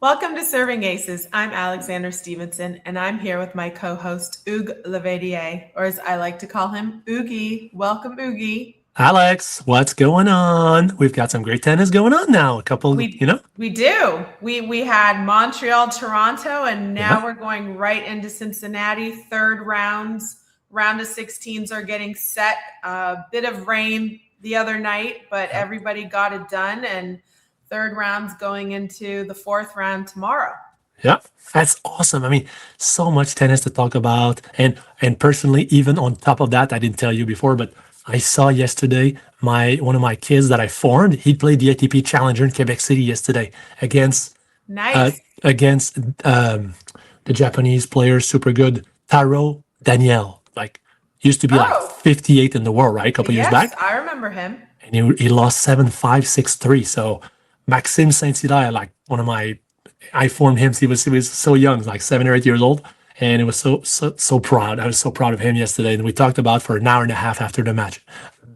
Welcome to Serving Aces. I'm Alexandra Stevenson, and I'm here with my co-host, Hugues Laverdiere, or as I like to call him, Oogie. Welcome, Oogie. Alex, what's going on? We've got some great tennis going on now. A couple, We do. We had Montreal, Toronto, and now Yeah. we're going right into Cincinnati. Third rounds, round of 16s are getting set. A bit of rain the other night, but everybody got it done, and third round's going into the fourth round tomorrow. Yeah, that's awesome. I mean, so much tennis to talk about. And personally, even on top of that, I didn't tell you before, but I saw yesterday one of my kids that I formed, he played the ATP Challenger in Quebec City yesterday against Nice. the Japanese player, super good, Taro Daniel. Like, used to be like Oh. 58 in the world, right? A couple years back. I remember him. And he lost 7-5, 6-3. So Maxime Saint-Hilaire, like I formed him. He was so young, like 7 or 8 years old, and it was so proud. I was so proud of him yesterday, and we talked about for an hour and a half after the match.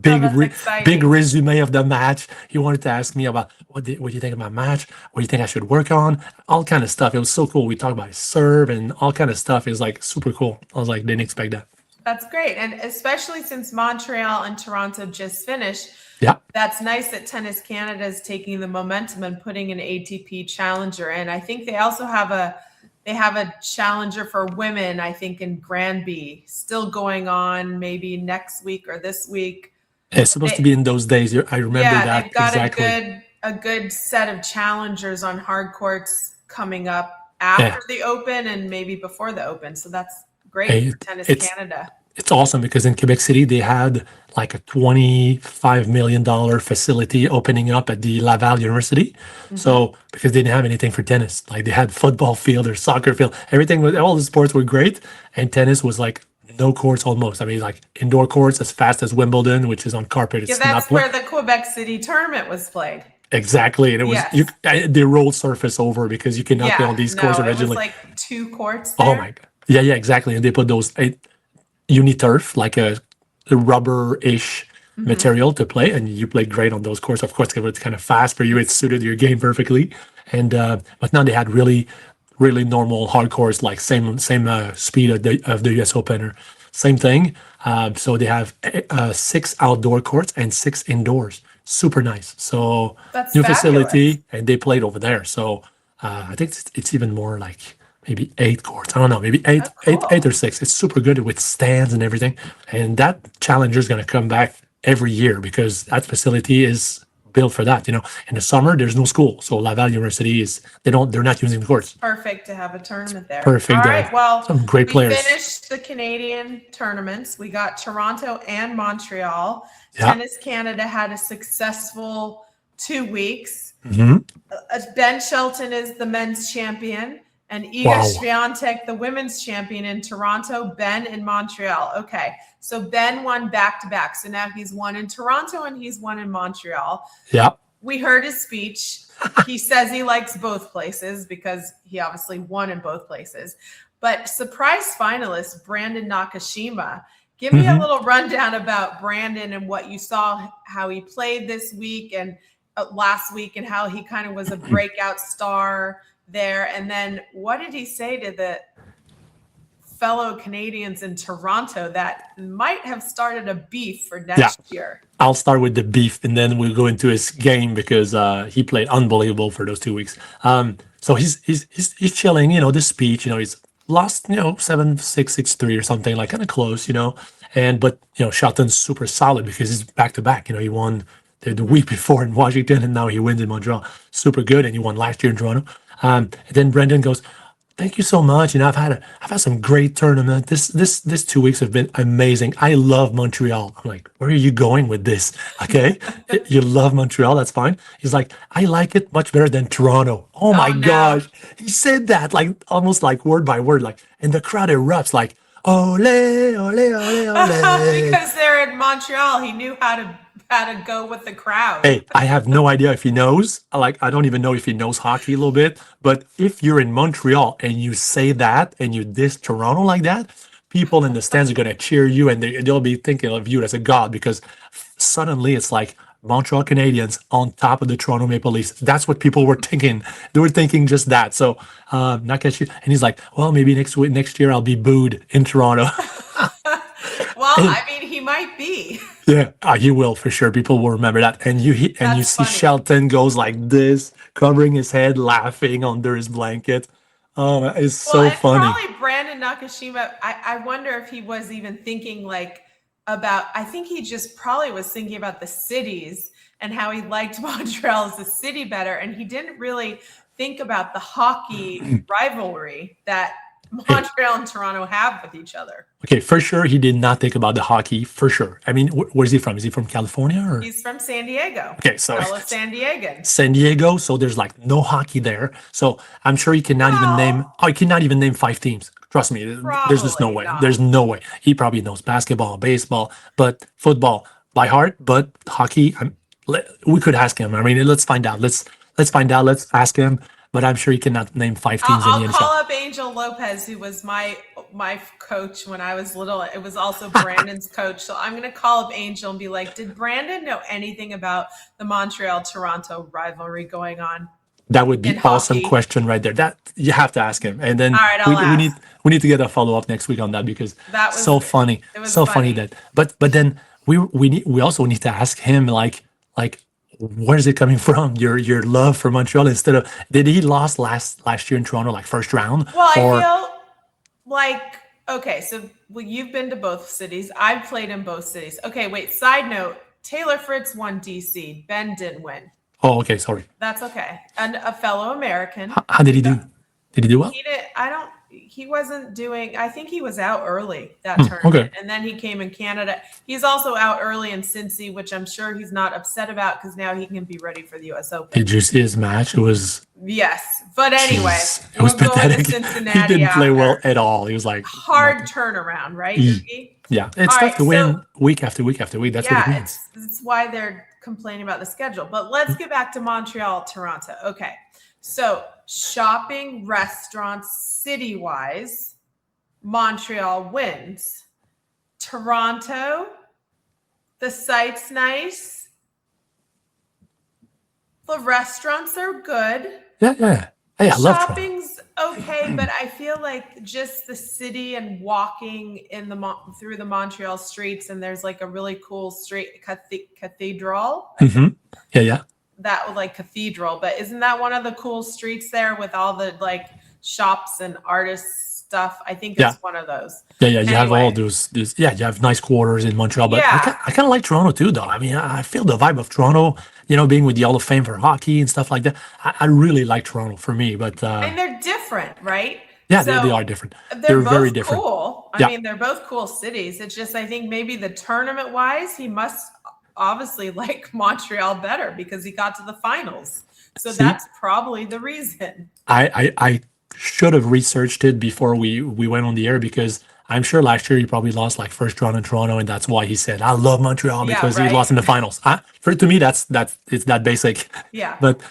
Big resume of the match. He wanted to ask me about what do you think of my match? What do you think I should work on? All kind of stuff. It was so cool. We talked about his serve and all kind of stuff. It was like super cool. I was like, didn't expect that. That's great. And especially since Montreal and Toronto just finished, Yeah. that's nice that Tennis Canada is taking the momentum and putting an ATP challenger in. I think they also have a challenger for women, I think, in Granby, still going on maybe next week or this week. It's supposed to be in those days. I remember that they've got exactly. a good set of challengers on hard courts coming up after the Open and maybe before the Open. So that's great for Tennis Canada. It's awesome because in Quebec City, they had like a $25 million facility opening up at the Laval University. Mm-hmm. So, because they didn't have anything for tennis, like they had football field or soccer field, all the sports were great. And tennis was like no courts almost. I mean, like indoor courts as fast as Wimbledon, which is on carpet. Yeah, that's where the Quebec City tournament was played. Exactly. And it was, they rolled surface over because you cannot play on these courts originally. It was like 2 courts there. Oh my God. Yeah, exactly. And they put those uniturf, like a rubber-ish material to play, and you play great on those courts. Of course, it's kind of fast for you. It suited your game perfectly. And but now they had really normal hard courts, like same speed of the US Open, or same thing. So they have 6 outdoor courts and 6 indoors. Super nice. So that's new fabulous. Facility, and they played over there. So I think it's even more like maybe 8 courts. I don't know, maybe eight or 6. It's super good with stands and everything. And that challenger is going to come back every year because that facility is built for that. In the summer there's no school, so Laval University they're not using the courts. Perfect to have a tournament there. Perfect. All right. Well, some great players. We finished the Canadian tournaments. We got Toronto and Montreal. Yeah. Tennis Canada had a successful 2 weeks. Mm-hmm. Ben Shelton is the men's champion, and Iga Swiatek, the women's champion in Toronto, Ben in Montreal. Okay, so Ben won back-to-back. So now he's won in Toronto and he's won in Montreal. Yeah. We heard his speech. He says he likes both places because he obviously won in both places. But surprise finalist, Brandon Nakashima. Give me a little rundown about Brandon and what you saw, how he played this week and last week, and how he kind of was a breakout star there. And then what did he say to the fellow Canadians in Toronto that might have started a beef for next year? I'll start with the beef and then we'll go into his game because he played unbelievable for those 2 weeks. So he's chilling, the speech, he's lost, 7-6, 6-3 or something, like kind of close, but Shelton's super solid because he's back to back. He won the week before in Washington and now he wins in Montreal. Super good, and he won last year in Toronto. And then Brendan goes, "Thank you so much. I've had some great tournament. This 2 weeks have been amazing. I love Montreal." I'm like, "Where are you going with this? Okay, you love Montreal. That's fine." He's like, "I like it much better than Toronto." Oh my gosh, he said that like almost like word by word, like, and the crowd erupts like, "Ole, ole, ole, ole!" Because they're in Montreal, he knew how to go with the crowd. Hey, I have no idea if he knows. I don't even know if he knows hockey a little bit. But if you're in Montreal and you say that and you diss Toronto like that, people in the stands are going to cheer you and they'll be thinking of you as a god because suddenly it's like Montreal Canadiens on top of the Toronto Maple Leafs. That's what people were thinking. They were thinking just that. So Nakashima, and he's like, well, maybe next year I'll be booed in Toronto. Well, I mean, he might be. Yeah, he will for sure. People will remember that. And you see funny. Shelton goes like this, covering his head, laughing under his blanket. Oh, it's so funny. Probably Brandon Nakashima. I wonder if he was even thinking like about. I think he just probably was thinking about the cities and how he liked Montreal as a city better, and he didn't really think about the hockey rivalry that Montreal and Toronto have with each other. Okay, for sure, he did not think about the hockey, for sure. I mean, where's he from? Is he from California? Or? He's from San Diego. Okay, so fellow San Diegan. San Diego, so there's like no hockey there. So I'm sure he cannot even name 5 teams. Trust me, there's just no way. Not. There's no way. He probably knows basketball, baseball, but football by heart, but hockey, we could ask him. I mean, let's find out. Let's find out. Let's ask him. But I'm sure he cannot name 5 teams in the NHL. I'll call up Angel Lopez, who was my coach when I was little. It was also Brandon's coach. So I'm going to call up Angel and be like, did Brandon know anything about the Montreal-Toronto rivalry going on? That would be awesome question right there. That you have to ask him. And then all right, we need to get a follow-up next week on that because that was so funny. It was so funny that but then we also need to ask him like where's it coming from? Your love for Montreal instead of did he lost last year in Toronto like first round? Well, I feel like okay, so you've been to both cities. I've played in both cities. Okay, wait. Side note: Taylor Fritz won DC. Ben didn't win. Oh, okay. Sorry. That's okay. And a fellow American. How did he do? Did he do well? He did. He wasn't doing. I think he was out early that tournament, okay. And then he came in Canada. He's also out early in Cincy, which I'm sure he's not upset about because now he can be ready for the U.S. Open. Did you see his match? It was but anyway, it was pathetic. Cincinnati. He didn't play well at all. He was like hard turnaround, right? Yeah, it's tough to win week after week after week. That's what it means. It's why they're complaining about the schedule. But let's get back to Montreal, Toronto. Okay. So shopping, restaurants, city-wise, Montreal wins. Toronto, the site's nice. The restaurants are good. Yeah. Hey, I love Toronto. Shopping's okay, but I feel like just the city and walking in through the Montreal streets, and there's like a really cool street cathedral. Mm-hmm. Yeah. That was like cathedral, but isn't that one of the cool streets there with all the like shops and artist stuff? I think it's one of those. Yeah. You have all those. You have nice quarters in Montreal, but I kind of like Toronto too, though. I mean, I feel the vibe of Toronto. Being with the Hall of Fame for hockey and stuff like that. I really like Toronto for me, but and they're different, right? Yeah, so they are different. They're very different. Cool. I mean, they're both cool cities. It's just I think maybe the tournament wise, he must obviously like Montreal better because he got to the finals. So that's probably the reason. I should have researched it before we went on the air because I'm sure last year he probably lost like first round in Toronto, and that's why he said, "I love Montreal because he lost in the finals." To me, it's that basic. Yeah. But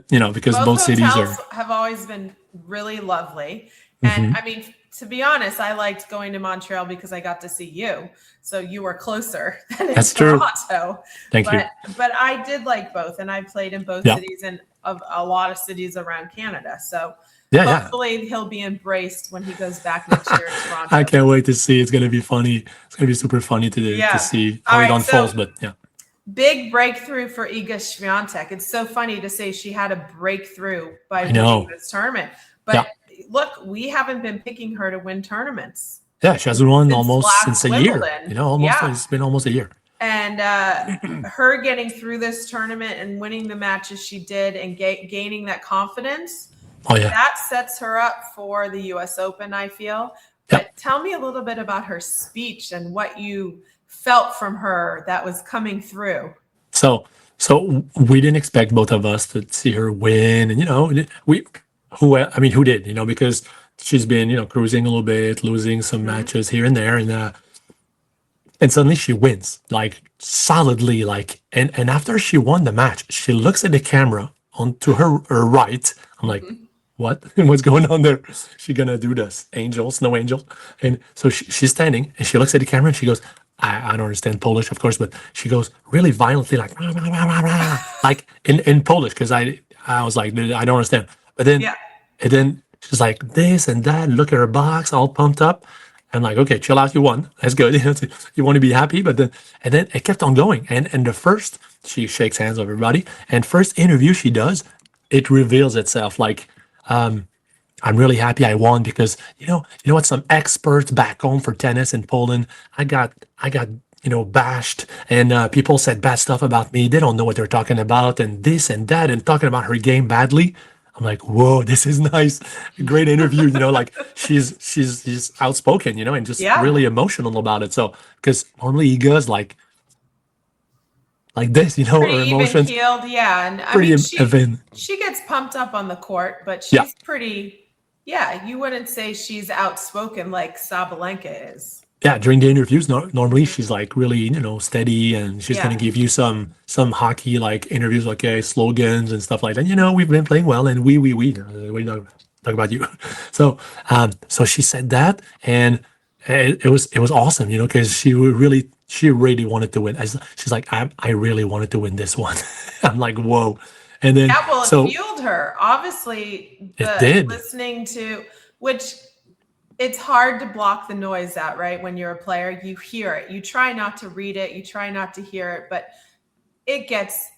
because both cities have always been really lovely, and I mean, to be honest, I liked going to Montreal because I got to see you. So you were closer than in Toronto. True. Thank you. But I did like both, and I played in both cities and of a lot of cities around Canada. So hopefully he'll be embraced when he goes back next year in Toronto. I can't wait to see. It's going to be funny. It's going to be super funny to see how it unfolds. But big breakthrough for Iga Swiatek. It's so funny to say she had a breakthrough by winning this tournament. But look, we haven't been picking her to win tournaments. Yeah, she hasn't won almost since a year. It's been almost a year. And her getting through this tournament and winning the matches she did and gaining that confidence, that sets her up for the U.S. Open, I feel. But tell me a little bit about her speech and what you felt from her that was coming through. So we didn't expect both of us to see her win. And, who did, because she's been, cruising a little bit, losing some matches here and there. And suddenly she wins, like solidly, and after she won the match, she looks at the camera to her right. I'm like, what? What's going on there? She gonna do this? Angels, no angels. And so she's standing and she looks at the camera and she goes, I don't understand Polish, of course, but she goes really violently, like "Rah, rah, rah, rah, rah," like in Polish, because I was like, I don't understand. But then Yeah. and then she's like this and that. Look at her box, all pumped up. I'm like, okay, chill out. You won. That's good. You want to be happy, but then and then it kept on going. And the first she shakes hands with everybody, and first interview she does, it reveals itself like. I'm really happy I won because you know what? Some experts back home for tennis in Poland, I got bashed, and people said bad stuff about me. They don't know what they're talking about, and this and that, and talking about her game badly. I'm like, whoa, this is nice, great interview. Like she's outspoken, and just Yeah. really emotional about it. So because normally Iga's like this, Pretty her even emotions keeled. Yeah. And I pretty mean, even. she gets pumped up on the court, but Yeah. she's pretty, yeah, you wouldn't say she's outspoken like Sabalenka is. Yeah, during the interviews, normally she's like really, steady, and she's Yeah. gonna give you some hockey like interviews, like slogans and stuff like that. We've been playing well, and we don't talk about you. So she said that, and it was awesome, because she really wanted to win. She's like, I really wanted to win this one. I'm like, whoa, and then Yeah, well, it so fueled her. Obviously, it did. listening to which it's hard to block the noise out, right? When you're a player, you hear it. You try not to read it, you try not to hear it, but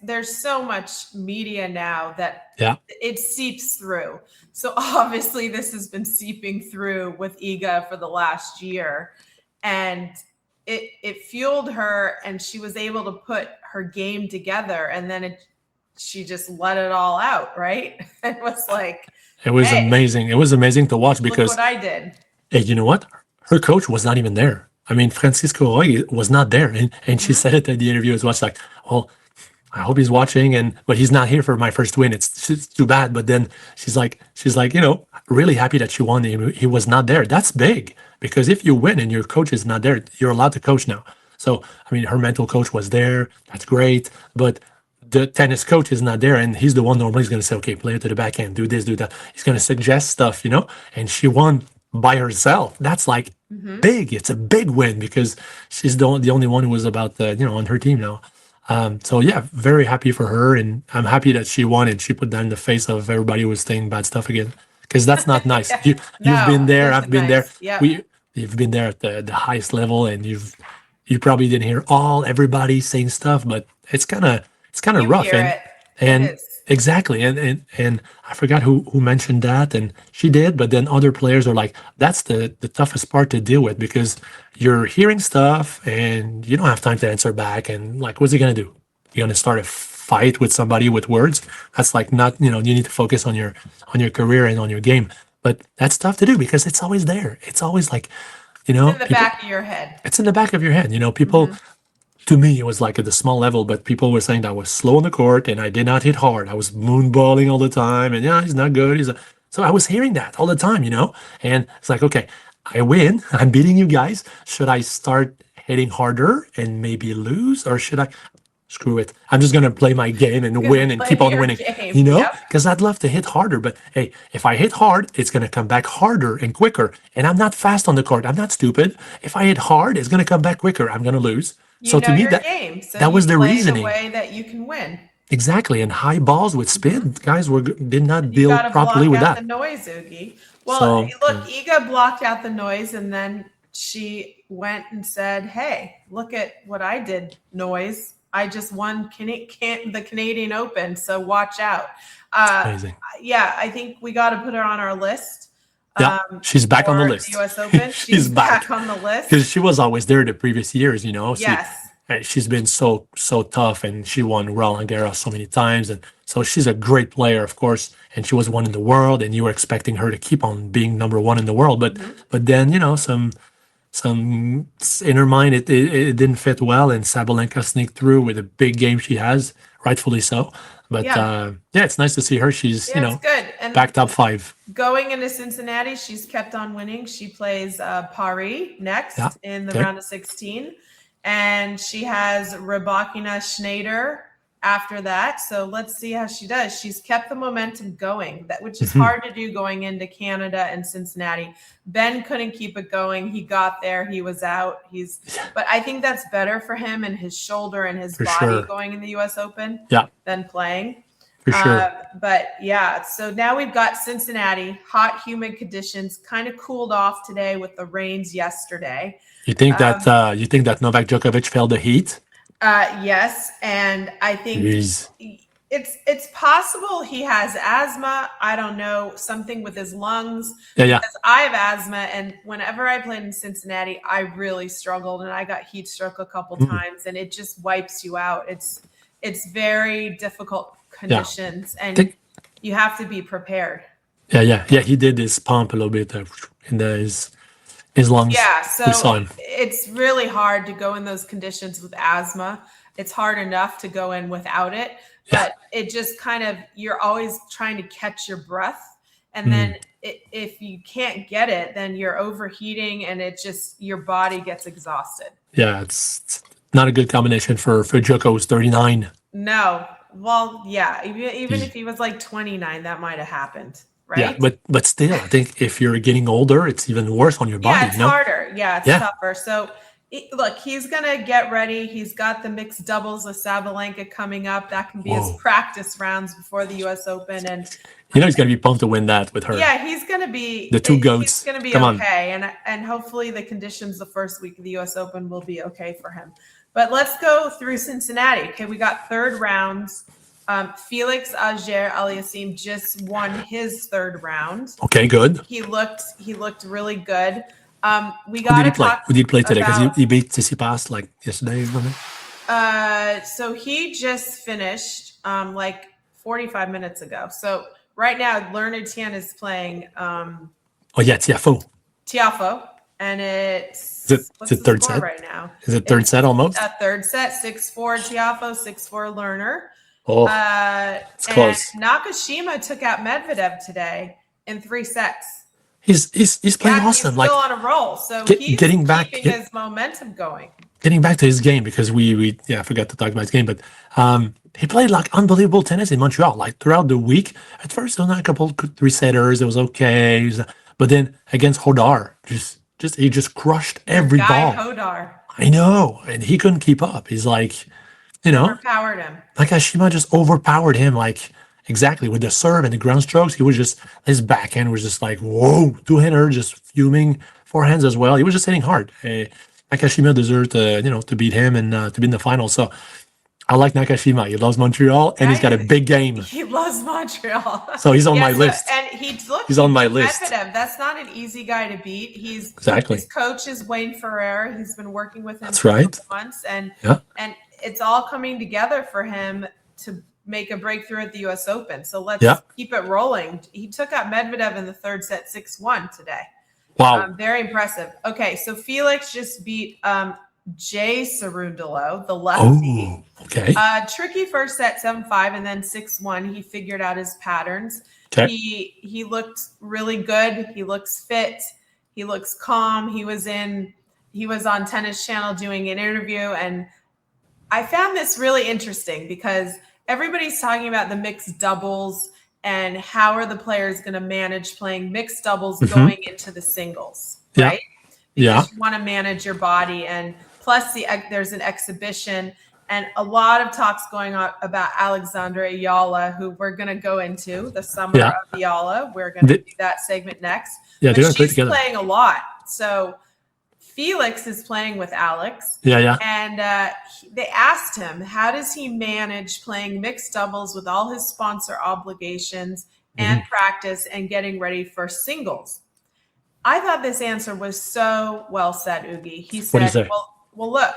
there's so much media now that Yeah. it seeps through. So obviously this has been seeping through with Iga for the last year, and it fueled her, and she was able to put her game together, and then she just let it all out, right? It was like, It was hey, amazing. It was amazing to watch look because what I did. hey, you know what? Her coach was not even there. I mean, Francisco Roy was not there, and she said it at the interview as well. It's like, well, I hope he's watching, but he's not here for my first win. It's too bad. But then she's like, really happy that she won. He was not there. That's big, because if you win and your coach is not there, you're allowed to coach now. So I mean, her mental coach was there. That's great, but the tennis coach is not there, and he's the one normally is going to say, okay, play it to the backhand, do this, do that. He's going to suggest stuff, and she won by herself. That's like big. It's a big win because she's the only one who was about on her team now. So yeah, very happy for her, and I'm happy that she won and she put that in the face of everybody who was saying bad stuff again, because that's not nice. You've been there, I've been there. Yeah. You've been there at the highest level, and you probably didn't hear everybody saying stuff, but it's kind of rough. Hear it. And It is. exactly, and I forgot who mentioned that, and she did, but then other players are like, that's the toughest part to deal with, because you're hearing stuff and you don't have time to answer back, and like, what's he gonna do? You're gonna start a fight with somebody with words? That's like not, you need to focus on your career and on your game. But that's tough to do because it's always there. It's always like, In the back of your head. it's in the back of your head. People, to me, it was like at the small level, but people were saying that I was slow on the court and I did not hit hard. I was moonballing all the time, and he's not good. So I was hearing that all the time, and it's like, okay, I win. I'm beating you guys. Should I start hitting harder and maybe lose, or should I? Screw it. I'm just gonna play my game and win and keep on winning. Yep. Because I'd love to hit harder, but hey, if I hit hard, it's gonna come back harder and quicker. And I'm not fast on the court. I'm not stupid. If I hit hard, it's gonna come back quicker. I'm gonna lose. So to me, your game. So that was the play reasoning. The way that you can win. Exactly. And high balls with spin, guys did not You deal gotta properly with block out that. the noise, Hugues. Well, So, look, Iga blocked out the noise, and then she went and said, "Hey, look at what I did, noise. I just won the Canadian Open, so watch out." amazing. Yeah, I think we got to put her on our list. Yeah, she's back on the list. The U.S. Open. She's back on the list because she was always there the previous years. Yes. She's been so tough, and she won Roland Garros so many times, and so she's a great player, of course. And she was one in the world, and you were expecting her to keep on being number one in the world. But then some in her mind it didn't fit well, and Sabalenka sneaked through with a big game she has, rightfully so. But it's nice to see her. She's it's good. And back top 5. Going into Cincinnati, she's kept on winning. She plays Paris next in the round of 16. And she has Rybakina Schneider after that. So let's see how she does. She's kept the momentum going, which is hard to do going into Canada and Cincinnati. Ben couldn't keep it going. He got there, he was out. But I think that's better for him and his shoulder and his body going in the US Open than playing. For sure. But yeah, so now we've got Cincinnati, hot, humid conditions, kind of cooled off today with the rains yesterday. You think that Novak Djokovic felt the heat? Yes, and I think it's possible he has asthma. I don't know, something with his lungs. Yeah. Because I have asthma, and whenever I played in Cincinnati, I really struggled, and I got heat stroke a couple times, and it just wipes you out. It's very difficult conditions, and you have to be prepared. Yeah. He did this pump a little bit in his lungs. Yeah, so it's really hard to go in those conditions with asthma. It's hard enough to go in without it, but it just kind of, you're always trying to catch your breath. And then if you can't get it, then you're overheating and it just, your body gets exhausted. Yeah, it's not a good combination for Djoko, who's 39. No. Well, yeah, even if he was like 29, that might have happened. Right? Yeah, but still, I think if you're getting older, it's even worse on your body. Yeah, it's harder. Yeah, it's tougher. So, look, he's going to get ready. He's got the mixed doubles with Sabalenka coming up. That can be his practice rounds before the U.S. Open. And he's going to be pumped to win that with her. Yeah, he's going to be the two goats. He's going to be okay. And hopefully the conditions the first week of the U.S. Open will be okay for him. But let's go through Cincinnati. Okay, we got third rounds. Felix Auger-Aliassime just won his third round. Okay, good. He looked really good. We got to talk. Who did he play today? Because he beat Tsitsipas like yesterday, wasn't it? So he just finished like 45 minutes ago. So right now, Leonard Tian is playing. Tiafoe, and it's the third set right now. Is it third set almost? A third set, 6-4 Tiafoe, 6-4 Lerner. Oh, it's close. Nakashima took out Medvedev today in 3 sets. He's playing awesome. He's still on a roll. So he's keeping his momentum going. Getting back to his game, because we I forgot to talk about his game, but he played like unbelievable tennis in Montreal. Like throughout the week, at first there was a couple 3-setters. It was okay, but then against Hodar, he just crushed every ball. Hodar. I know, and he couldn't keep up. He's like. Overpowered him. Nakashima just overpowered him, like exactly with the serve and the ground strokes. He was just, his backhand was just like, whoa, two-hander, just fuming, forehands as well. He was just hitting hard. Nakashima deserved to beat him and to be in the final. So I like Nakashima. He loves Montreal, and he's got a big game. He loves Montreal. So he's on my list. And he's on my list. Medvedev. That's not an easy guy to beat. His coach is Wayne Ferrer. He's been working with him for months, and it's all coming together for him to make a breakthrough at the U.S. Open. So let's keep it rolling. He took out Medvedev in the third set 6-1 today. Wow. Very impressive. Okay, so Felix just beat Jay Cerundolo, the lefty. Oh, okay. Tricky first set, 7-5, and then 6-1. He figured out his patterns. Okay. He looked really good. He looks fit. He looks calm. He was on Tennis Channel doing an interview, and I found this really interesting because everybody's talking about the mixed doubles and how are the players going to manage playing mixed doubles going into the singles, right? Because you want to manage your body, and plus there's an exhibition, and a lot of talks going on about Alexandra Iala, who we're going to go into the summer of Iala. We're going to do that segment next. Yeah, but she's playing a lot. So Felix is playing with Alex. And they asked him, how does he manage playing mixed doubles with all his sponsor obligations and practice and getting ready for singles? I thought this answer was so well said, Hugues. He said, well, look,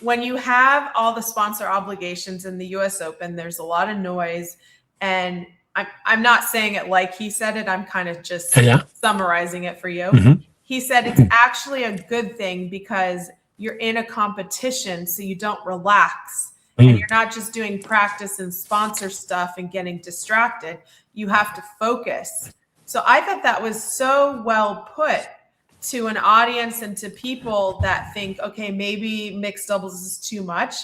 when you have all the sponsor obligations in the U.S. Open, there's a lot of noise. And I'm not saying it like he said it. I'm kind of just summarizing it for you. He said it's actually a good thing because you're in a competition, so you don't relax. And you're not just doing practice and sponsor stuff and getting distracted. You have to focus. So I thought that was so well put to an audience and to people that think, okay, maybe mixed doubles is too much.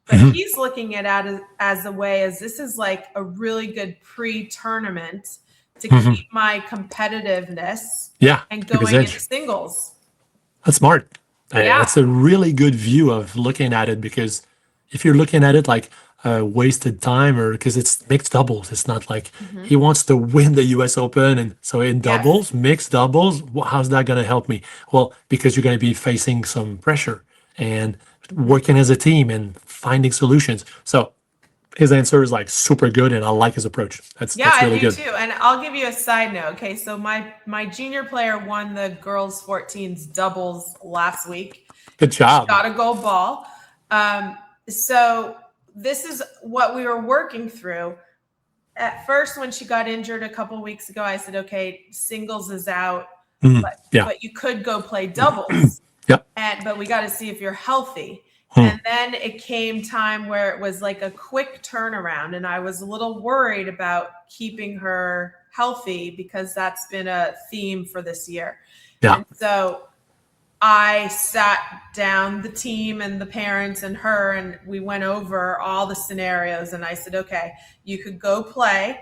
But Mhm. he's looking at it as a way as this is like a really good pre-tournament to Mhm. keep my competitiveness Yeah, and keep his going into edge. singles. That's smart. Yeah. That's a really good view of looking at it, because if you're looking at it like wasted time, or because it's mixed doubles, it's not like Mhm. he wants to win the US Open. And so in Yes. doubles, mixed doubles, how's that going to help me? Well, because you're going to be facing some pressure and Mhm. working as a team and finding solutions. So his answer is like super good, and I like his approach. Yeah, That's I really do good. too. And I'll give you a side note. Okay, so my junior player won the girls 14s doubles last week. Good She job. got a gold ball. So this is what we were working through. At first, when she got injured a couple weeks ago, I said, okay, singles is out, Mhm. but Yeah. but you could go play doubles. Yep. But we got to see if you're healthy. Hmm. And then it came time where it was like a quick turnaround, and I was a little worried about keeping her healthy because that's been a theme for this year. Yeah. And so I sat down the team and the parents and her, and we went over all the scenarios. And I said, okay, you could go play,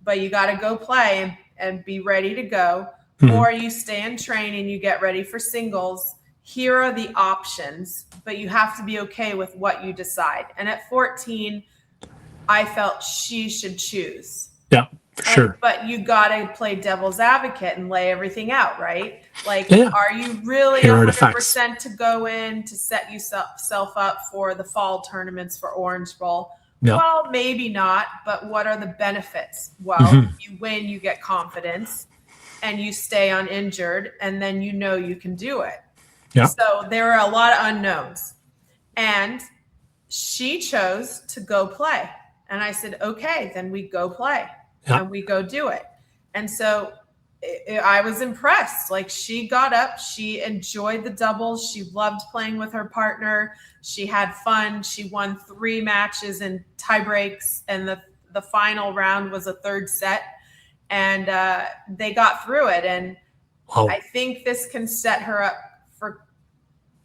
but you got to go play and be ready to go, Mhm. or you stay and train and you get ready for singles. Here are the options, but you have to be okay with what you decide. And at 14, I felt she should choose. Yeah, for sure. But you got to play devil's advocate and lay everything out, right? Like, Yeah. are you really Here are the facts. 100% to go in to set yourself up for the fall tournaments for Orange Bowl? Yeah. Well, maybe not, but what are the benefits? Well, Mhm. you win, you get confidence, and you stay uninjured, and then you know you can do it. Yeah. So there are a lot of unknowns. And she chose to go play. And I said, okay, then we go play. Yeah. And we go do it. And so I was impressed. Like, she got up, she enjoyed the doubles, she loved playing with her partner, she had fun. She won 3 matches in tie breaks, and the final round was a third set, and they got through it. And Wow. I think this can set her up for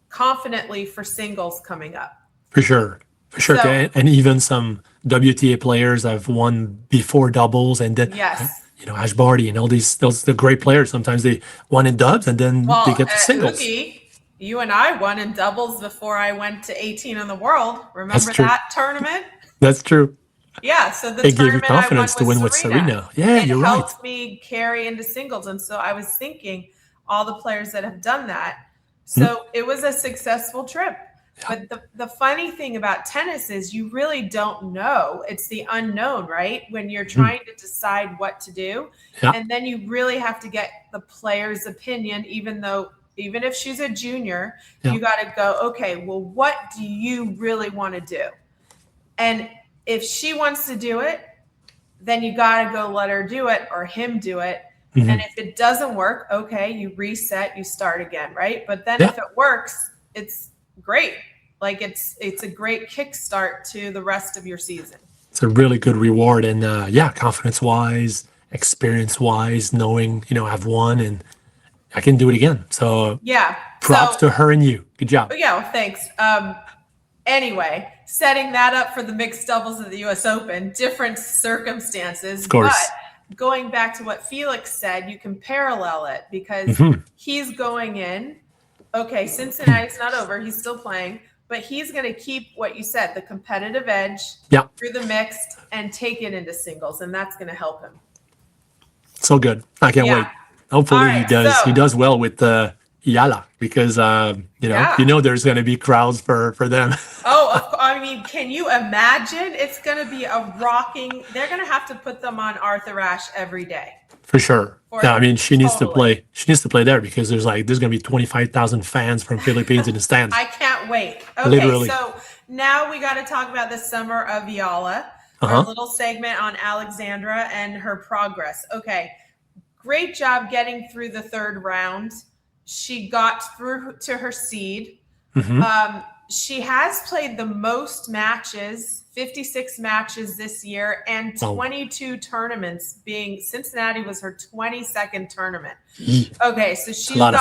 confidently for singles coming up. For sure. For sure. So- and even some WTA players have won before doubles, and then Yes. Ash Barty and all those the great players. Sometimes they won in dubs and then Well, they get to singles. Hugues, you and I won in doubles before I went to 18 in the world. Remember true. that tournament? That's true. Yeah. So the It gave you tournament I won confidence to win with Serena. Yeah, it you're right. helped me carry into singles. And so I was thinking all the players that have done that. So it was a successful trip. Yeah. But the funny thing about tennis is you really don't know. It's the unknown, right? When you're trying to decide what to do. Yeah. And then you really have to get the player's opinion, even if she's a junior, Yeah. you got to go, okay, well, what do you really want to do? And if she wants to do it, then you got to go let her do it or him do it. Mhm. And if it doesn't work, okay, you reset, you start again, right? But then Yeah. if it works, it's great. Like, it's a great kickstart to the rest of your season. It's a really good reward. And confidence wise, experience wise, knowing, I've won and I can do it again. So Yeah. props to her and you. Good job. Yeah, well, thanks. Anyway, setting that up for the mixed doubles of the US Open, different circumstances. Of course. But going back to what Felix said, you can parallel it because Mhm. he's going in. Okay, Cincinnati's not over. He's still playing. But he's going to keep what you said, the competitive edge through the mixed, and take it into singles, and that's going to help him. So good. I can't wait. Hopefully he does well with Iala, because there's going to be crowds for them. Oh, I mean, can you imagine? It's going to be a rocking. They're going to have to put them on Arthur Ashe every day. For sure. Yeah, I mean, she needs to Totally. play. She needs to play there because there's going to be 25,000 fans from Philippines in the stands. I can't wait. Okay, Literally. so now we got to talk about the summer of Iala, our little segment on Alexandra and her progress. Okay, great job getting through the third round. She got through to her seed. Mhm. She has played the most matches, 56 matches this year, and 22 tournaments, being Cincinnati was her 22nd tournament. Okay, so she's got a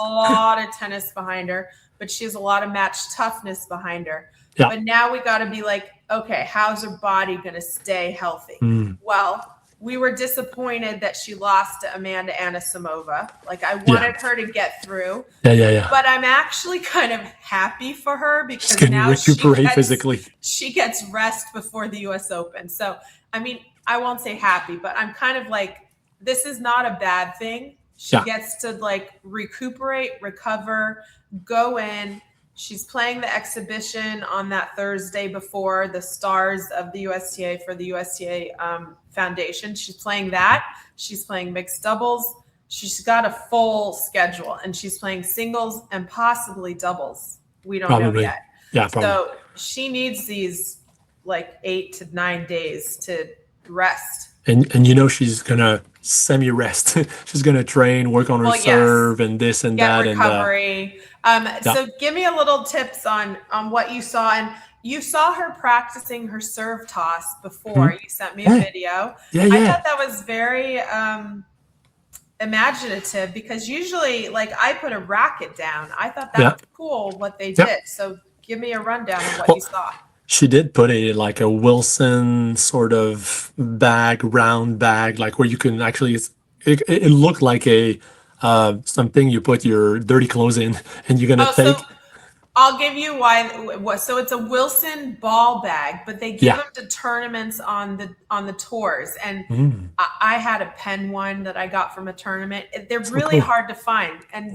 lot of tennis behind her, but she has a lot of match toughness behind her. Yeah. But now we got to be like, okay, how's her body going to stay healthy? Well, we were disappointed that she lost to Amanda Anisimova. Like, I wanted her to get through. Yeah. But I'm actually kind of happy for her because She's gonna now recuperate physically. she gets rest before the US Open. So, I mean, I won't say happy, but I'm kind of like, this is not a bad thing. She gets to like recuperate, recover, go in. She's playing the exhibition on that Thursday before the Stars of the USTA for the USTA Foundation. She's playing that. She's playing mixed doubles. She's got a full schedule, and she's playing singles and possibly doubles. We don't know yet. Yeah, probably. So she needs these like 8 to 9 days to rest. And you know she's gonna semi-rest. She's gonna train, work on her serve, and this and that, recovery. So give me a little tips on what you saw. And you saw her practicing her serve toss before. You sent me a video. I thought that was very imaginative, because usually, like, I put a racket down. I thought that was cool what they did. So give me a rundown of what you saw. She did put like a Wilson sort of bag, round bag, like where you can actually, it looked like a something you put your dirty clothes in, and you're gonna take. So I'll give you why. So it's a Wilson ball bag, but they give them to tournaments on the tours, and I had a pen one that I got from a tournament. They're really hard to find, and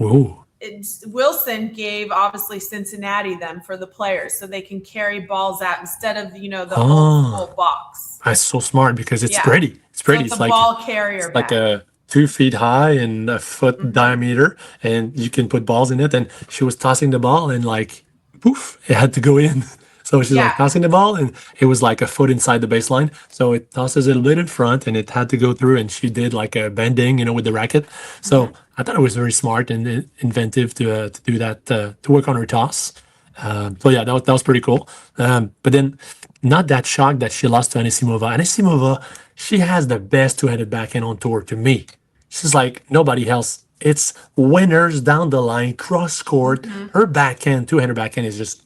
Wilson gave obviously Cincinnati them for the players, so they can carry balls out instead of the old school box. That's so smart, because it's pretty. It's pretty. So it's like a ball carrier bag. Like a 2 feet high and a foot diameter, and you can put balls in it. And she was tossing the ball, and like poof, it had to go in. So she's like tossing the ball, and it was like a foot inside the baseline. So it tosses it a bit in front, and it had to go through. And she did like a bending, with the racket. So I thought it was very smart and inventive to do that, to work on her toss. So yeah, that was pretty cool. But then, not that shocked that she lost to Anisimova. Anisimova, she has the best two-handed backhand on tour to me. She's like nobody else. It's winners down the line, cross court. Her backhand, two-handed backhand, is just,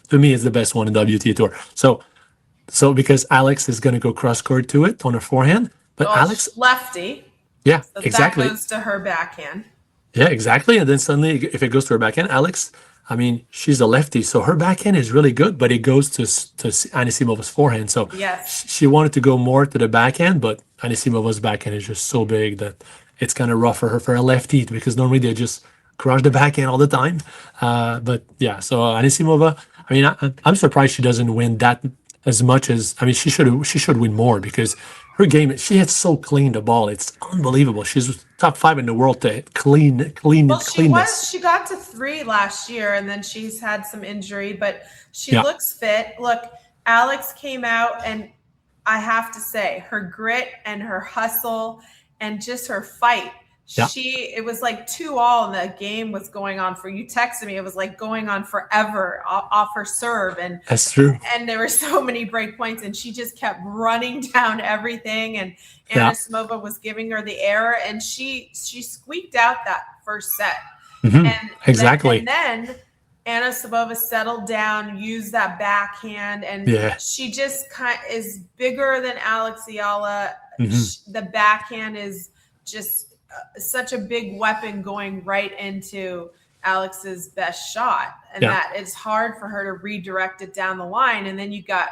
to me, is the best one in WTA Tour. So because Alex is going to go cross court to it on her forehand, but Alex lefty. Yeah, so exactly. That goes to her backhand. Yeah, exactly. And then suddenly, if it goes to her backhand, Alex, I mean, she's a lefty, so her backhand is really good, but it goes to Anisimova's forehand. So she wanted to go more to the backhand, but Anisimova's backhand is just so big that it's kind of rough for her for a lefty, because normally they just crush the backhand all the time. But yeah, so Anisimova, I mean, I'm surprised she doesn't win that as much as, I mean, she should win more, because her game, she hits so clean the ball. It's unbelievable. She's top 5 in the world to hit cleanness. She got to 3 last year, and then she's had some injury, but she looks fit. Look, Alex came out, and I have to say, her grit and her hustle and just her fight. It was like 2-all, and the game was going on for, you texted me, it was like going on forever off her serve. And that's true. And there were so many break points, and she just kept running down everything. And Anisimova was giving her the air, and she squeaked out that first set. And then Anisimova settled down, used that backhand, and she just is bigger than Alex Iala. The backhand is just such a big weapon going right into Alex's best shot, and that it's hard for her to redirect it down the line. And then you got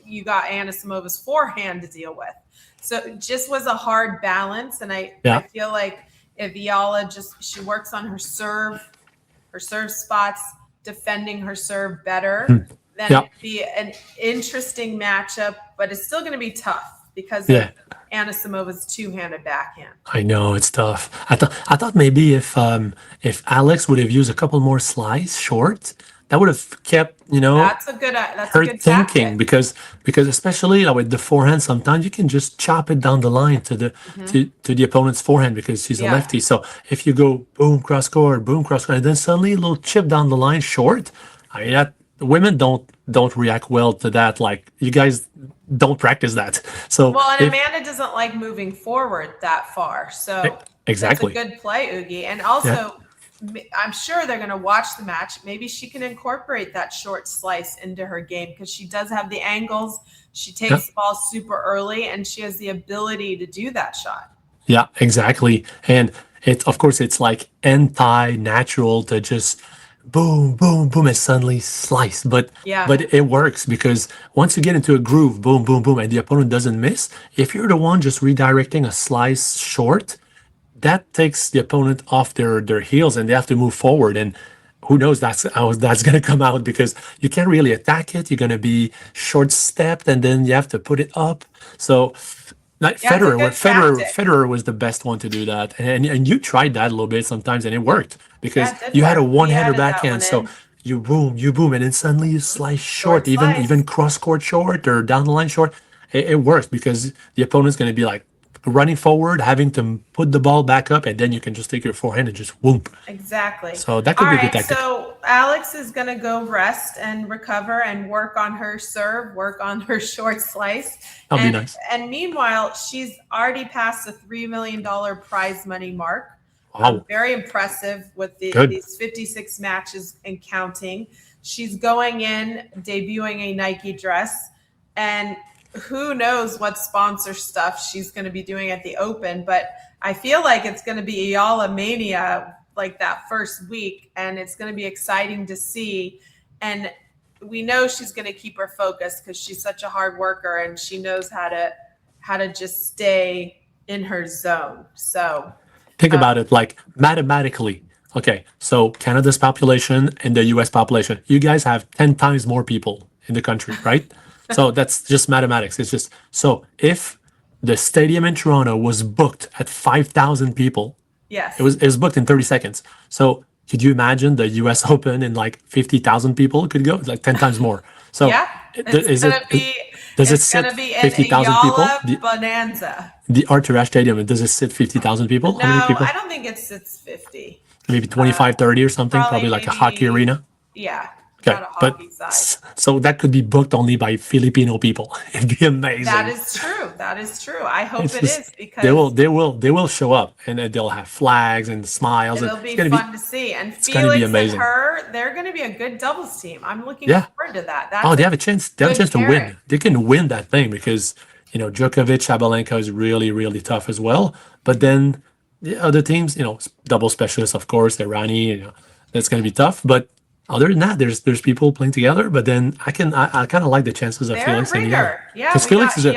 Anisimova's forehand to deal with. So it just was a hard balance. And I feel like if Iala she works on her serve spots, defending her serve better, then it'd be an interesting matchup, but it's still going to be tough because of Anisimova's two-handed backhand. I know, it's tough. I thought maybe if Alex would have used a couple more slides short, that would have kept that's a good thinking, because especially with the forehand, sometimes you can just chop it down the line to the opponent's forehand, because he's a lefty. So if you go boom cross court, and then suddenly a little chip down the line short, I mean, that women don't react well to that. Like, you guys don't practice that. So Amanda doesn't like moving forward that far. So exactly, that's a good play, Hugues. And also I'm sure they're going to watch the match. Maybe she can incorporate that short slice into her game because she does have the angles. She takes the ball super early, and she has the ability to do that shot. Yeah, exactly. And of course, it's like anti-natural to just boom, boom, boom, and suddenly slice. But it works because once you get into a groove, boom, boom, boom, and the opponent doesn't miss, if you're the one just redirecting a slice short, that takes the opponent off their heels and they have to move forward. And who knows that's how that's going to come out because you can't really attack it. You're going to be short stepped and then you have to put it up. So like Federer was the best one to do that, and you tried that a little bit sometimes, and it worked because you had a one-hander backhand, so you boom, and then suddenly you slice short, even cross-court short or down the line short. It works because the opponent's going to be like running forward, having to put the ball back up, and then you can just take your forehand and just whoop. Exactly. So that could be a good tactic. So Alex is going to go rest and recover and work on her serve, work on her short slice. That'll be nice. And meanwhile, she's already passed the $3 million prize money mark. Wow. Very impressive with these 56 matches and counting. She's going in, debuting a Nike dress, and who knows what sponsor stuff she's going to be doing at the Open, but I feel like it's going to be Iala mania like that first week, and it's going to be exciting to see. And we know she's going to keep her focus because she's such a hard worker and she knows how to just stay in her zone. So think about it like mathematically. Okay, so Canada's population and the US population, you guys have 10 times more people in the country, right? So that's just mathematics. It's just so if the stadium in Toronto was booked at 5,000 people, yes, it was booked in 30 seconds. So could you imagine the U.S. Open in like 50,000 people could go? It's like 10 times more. So does it sit 50,000 people? Bonanza. The Arthur Ashe Stadium, does it sit 50,000 people? No, how many people? I don't think it sits 50. Maybe 25, 30 or something. Probably like a hockey arena. Yeah. Okay, but so that could be booked only by Filipino people. It'd be amazing. That is true. That is true. I hope it is because they will show up and they'll have flags and smiles. It'll be fun to see. And Felix and her, they're going to be a good doubles team. I'm looking forward to that. They have a chance. They have a chance to win. They can win that thing because Djokovic, Sabalenka is really, really tough as well. But then the other teams, double specialists, of course, Irani, that's going to be tough. But other than that, there's people playing together, but then I kind of like the chances of Felix and Iala. Yeah, because Felix is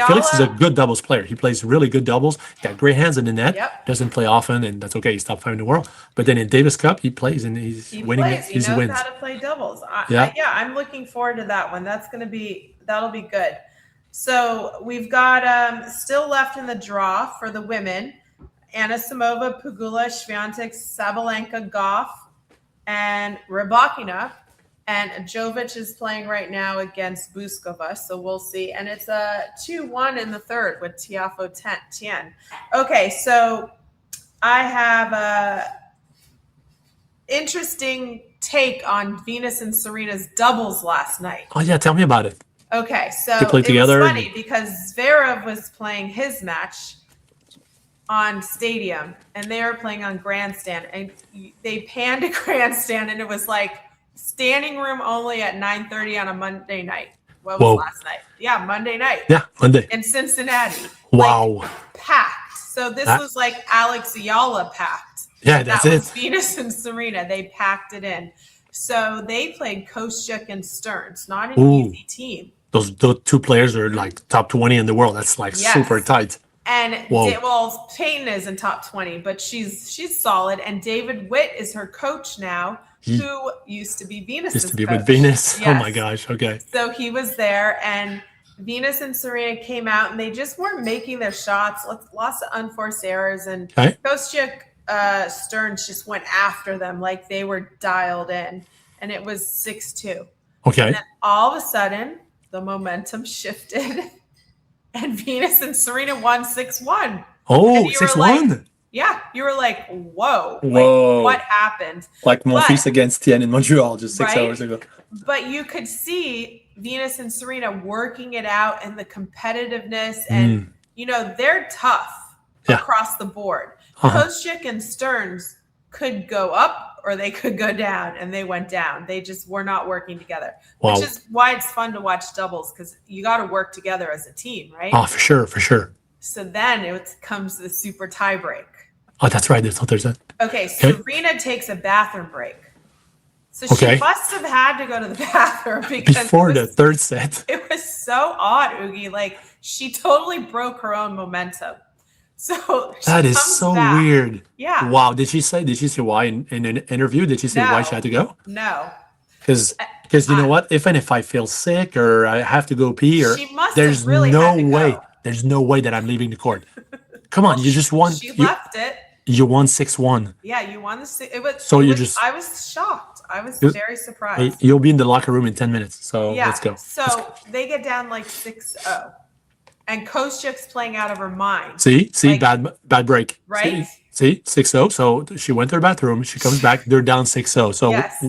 a good doubles player. He plays really good doubles. He's got great hands in the net. Doesn't play often, and that's okay. He's top 5 in the world. But then in Davis Cup, he plays and he's winning. He knows how to play doubles. I'm looking forward to that one. That'll be good. So we've got still left in the draw for the women: Anisimova, Pegula, Swiatek, Sabalenka, Goff, and Rybakina, and Jovic is playing right now against Buskova, so we'll see. And it's a 2-1 in the third with Tiafo Tien. Okay, so I have a interesting take on Venus and Serena's doubles last night. Oh yeah, tell me about it. Okay, so they played together. Was funny because Zverev was playing his match on Stadium, and they were playing on Grandstand, and they panned a Grandstand, and it was like standing room only at 9:30 on a Monday night. What was last night? Yeah, Monday night. Yeah, Monday in Cincinnati. Wow, like, packed. So this was like Alex Iala packed. Yeah, that's that was Venus and Serena. They packed it in. So they played Kostyuk and Stearns. Not an easy team. Those two players are like top 20 in the world. That's like super tight. And Payton is in top 20, but she's solid. And David Witt is her coach now, who used to be Venus's coach. With Venus. Yes. Oh my gosh. Okay. So he was there, and Venus and Serena came out, and they just weren't making their shots. Lots of unforced errors, and Kostyuk, Stearns just went after them like they were dialed in, and it was 6-2. Okay. And then all of a sudden, the momentum shifted. And Venus and Serena won 6-1. Oh, 6-1? You were like, whoa. Like, what happened? Like Monfils against Tien in Montreal just 6 hours ago. But you could see Venus and Serena working it out and the competitiveness. And, they're tough across the board. Kostyuk and Stearns could go up or they could go down, and they went down. They just were not working together, Wow. which is why it's fun to watch doubles, because you got to work together as a team, right? Oh, for sure, for sure. So then it comes to the super tie break. Oh, that's right. There's that. Okay, Serena takes a bathroom break. So she must have had to go to the bathroom because before the third set. It was so odd, Hugues. Like, she totally broke her own momentum. So that is so weird. Yeah. Wow. Did she say why in an interview? Did she say why she had to go? No. Because you know what? Even if I feel sick or I have to go pee, or there's really no way. There's no way that I'm leaving the court. Come on, you just won. She left it. You won 6-1. Yeah, you won the. It was. So I was shocked. I was very surprised. You'll be in the locker room in 10 minutes. So let's go. So they get down like 6-0. And Kostyuk's playing out of her mind. See, like, bad break. Right? See, 6-0. So she went to her bathroom. She comes back. They're down 6-0. So, yes.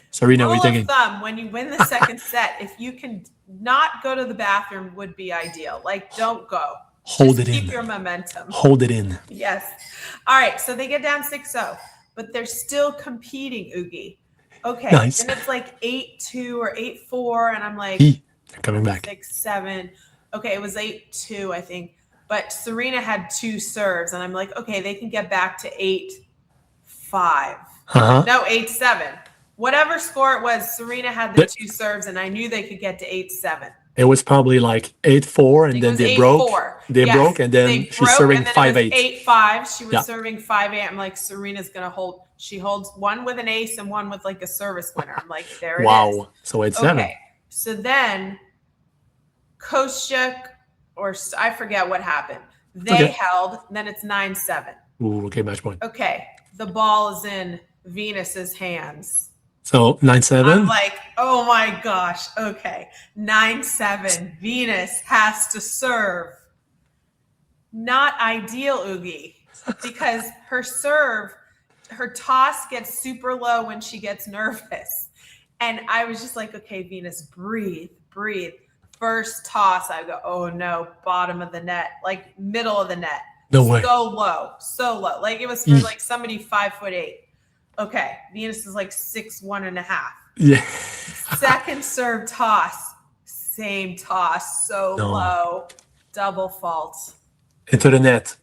Serena, what are you thinking? Rule of thumb, when you win the second set, if you can not go to the bathroom, would be ideal. Like, don't go. Hold it in. Keep your momentum. Hold it in. Yes. All right. So they get down 6-0, but they're still competing, Hugues. Okay. Nice. And it's like 8-2 or 8-4. And I'm like, they're coming back. 6-7. Okay, it was 8-2, I think. But Serena had 2 serves, and I'm like, okay, they can get back to 8-5. No, 8-7. Whatever score it was, Serena had the 2 serves, and I knew they could get to 8-7. It was probably like 8-4, and then they broke. They broke, and then she's serving 5-8. 8-5. She was serving 5-8. I'm like, Serena's gonna hold. She holds one with an ace and one with like a service winner. I'm like, there it is. Wow. So 8-7. Okay. So then Kostyuk, or I forget what happened. They held, then it's 9-7. Ooh, okay, match point. Okay, the ball is in Venus's hands. So 9-7. I'm like, oh my gosh, okay, 9-7. Venus has to serve. Not ideal, Hugues, because her serve, her toss gets super low when she gets nervous. And I was just like, okay, Venus, breathe. First toss, I go, oh no, bottom of the net, like middle of the net. No way. So low. Like it was for like somebody 5'8". Okay, Venus is like 6'1.5". Yeah. Second serve toss, same toss, so low, double fault. Into the net.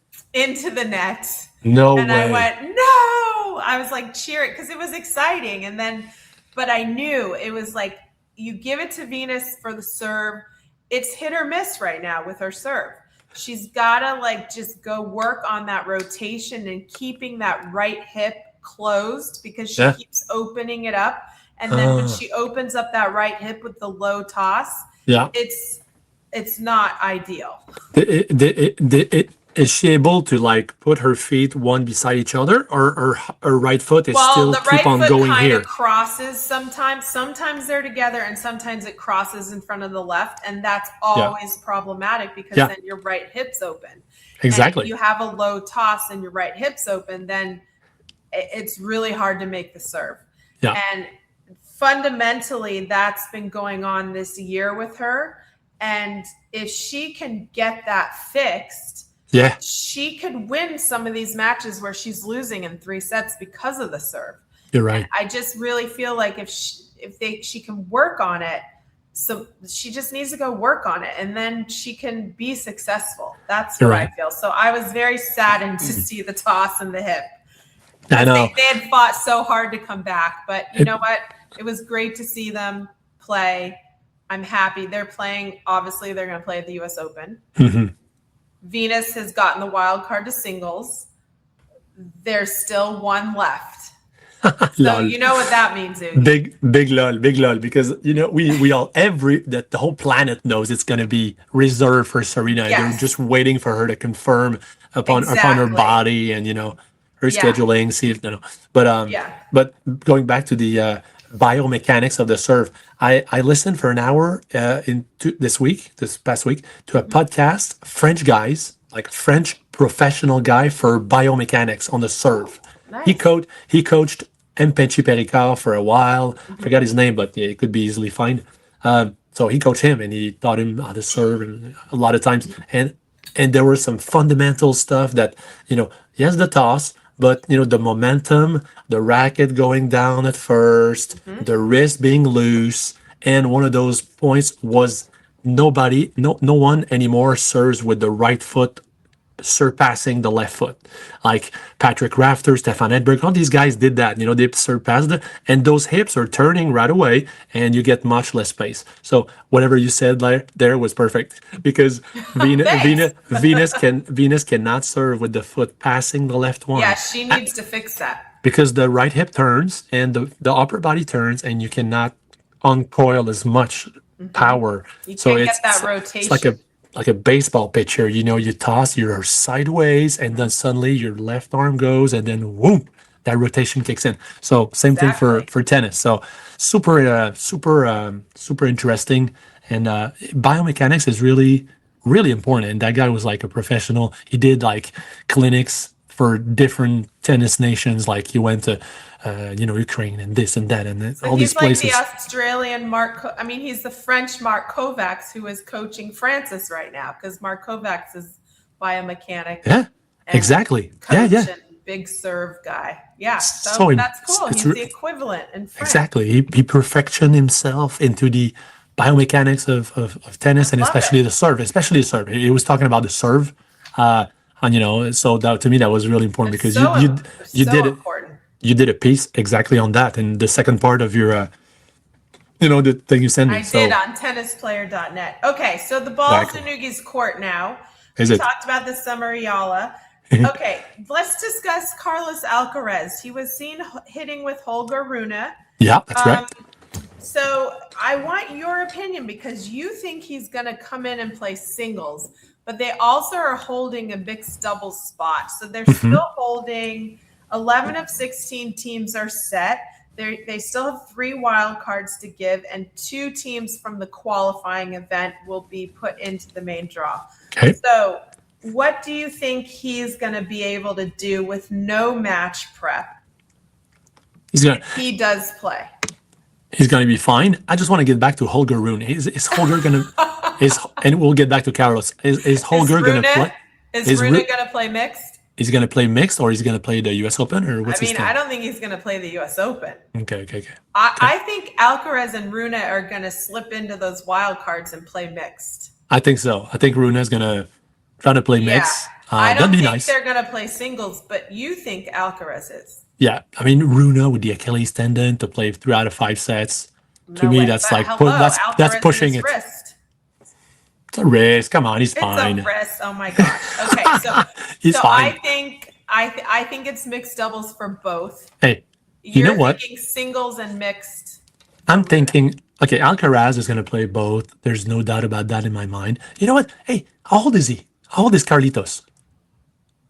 No and way. I went, no. I was like cheering because it was exciting, but I knew it was like, you give it to Venus for the serve. It's hit or miss right now with her serve. She's got to like just go work on that rotation and keeping that right hip closed, because she keeps opening it up. And then when she opens up that right hip with the low toss, it's not ideal. Is she able to like put her feet one beside each other, or her right foot is still keep on going here? The right foot kind of crosses sometimes. Sometimes they're together, and sometimes it crosses in front of the left, and that's always problematic because then your right hip's open. Exactly. And if you have a low toss and your right hip's open, then it's really hard to make the serve. Yeah. And fundamentally, that's been going on this year with her. And if she can get that fixed, she could win some of these matches where she's losing in 3 sets because of the serve. You're right. And I just really feel like if she can work on it, so she just needs to go work on it, and then she can be successful. That's what I feel. So I was very saddened to see the toss and the hip. I know. They had fought so hard to come back, but you know what? It was great to see them play. I'm happy. They're playing. Obviously, they're going to play at the U.S. Open. Mm-hmm. Venus has gotten the wild card to singles. There's still one left. So you know what that means, Hugues. Big lol, because we all the whole planet knows it's gonna be reserved for Serena. Yes. They're just waiting for her to confirm upon her body and her scheduling. See if but going back to the biomechanics of the serve, I listened for an hour this past week to a podcast, French guys, like French professional guy for biomechanics on the serve. Nice. He coached Mpemba Pericard for a while. Mm-hmm. Forgot his name, but it could be easily found. So he coached him and he taught him how to serve and a lot of times. And there was some fundamental stuff that, he has the toss, but the momentum, the racket going down at first, the wrist being loose, and one of those points was no one anymore serves with the right foot surpassing the left foot. Like Patrick Rafter, Stefan Edberg, all these guys did that. They surpassed it, and those hips are turning right away, and you get much less space. So whatever you said there was perfect because Venus cannot serve with the foot passing the left one. Yeah, she needs to fix that. Because the right hip turns and the upper body turns, and you cannot uncoil as much power. You So can't get that rotation. It's like a baseball pitcher. You toss your sideways, and then suddenly your left arm goes, and then whoop, that rotation kicks in. So same thing for tennis. So super interesting, and biomechanics is really really important. And that guy was like a professional. He did like clinics for different tennis nations. Like he went to Ukraine and this and that and all these places. He's like the Australian he's the French Mark Kovacs who is coaching Francis right now because Mark Kovacs is biomechanic. Yeah, exactly. Yeah. Big serve guy. Yeah, so that's cool. He's the equivalent in France. Exactly. He perfected himself into the biomechanics of tennis, and especially the serve. He was talking about the serve. And so that to me that was really important because you did it. Important. You did a piece exactly on that in the second part of your, the thing you sent me. I did on tennisplayer.net. Okay, so the ball's in Hugues' court now. We talked about the summer Iala. Okay, let's discuss Carlos Alcaraz. He was seen hitting with Holger Rune. Yeah, that's right. So I want your opinion because you think he's going to come in and play singles, but they also are holding a mixed doubles spot. So they're still holding 11 of 16 teams are set. They still have 3 wild cards to give, and 2 teams from the qualifying event will be put into the main draw. Okay. So what do you think he's going to be able to do with no match prep? He does play. He's going to be fine. I just want to get back to Holger Rune. Is Holger going to and we'll get back to Carlos. Is Holger going to play? Is Rune going to play mixed? Is he going to play mixed, or is he going to play the U.S. Open, or what's his thing? I don't think he's going to play the U.S. Open. Okay. I think Alcaraz and Rune are going to slip into those wild cards and play mixed. I think so. I think Rune is going to try to play mixed. I don't think they're going to play singles, but you think Alcaraz is. Yeah, Rune with the Achilles tendon to play 3 out of 5 sets. To me, that's like that's pushing it. Wrist. It's a wrist. Come on, he's fine. It's a wrist. Oh my gosh. Okay, so he's fine. I think it's mixed doubles for both. Hey, you know what? Thinking singles and mixed. I'm thinking, okay, Alcaraz is going to play both. There's no doubt about that in my mind. You know what? Hey, how old is he? How old is Carlitos?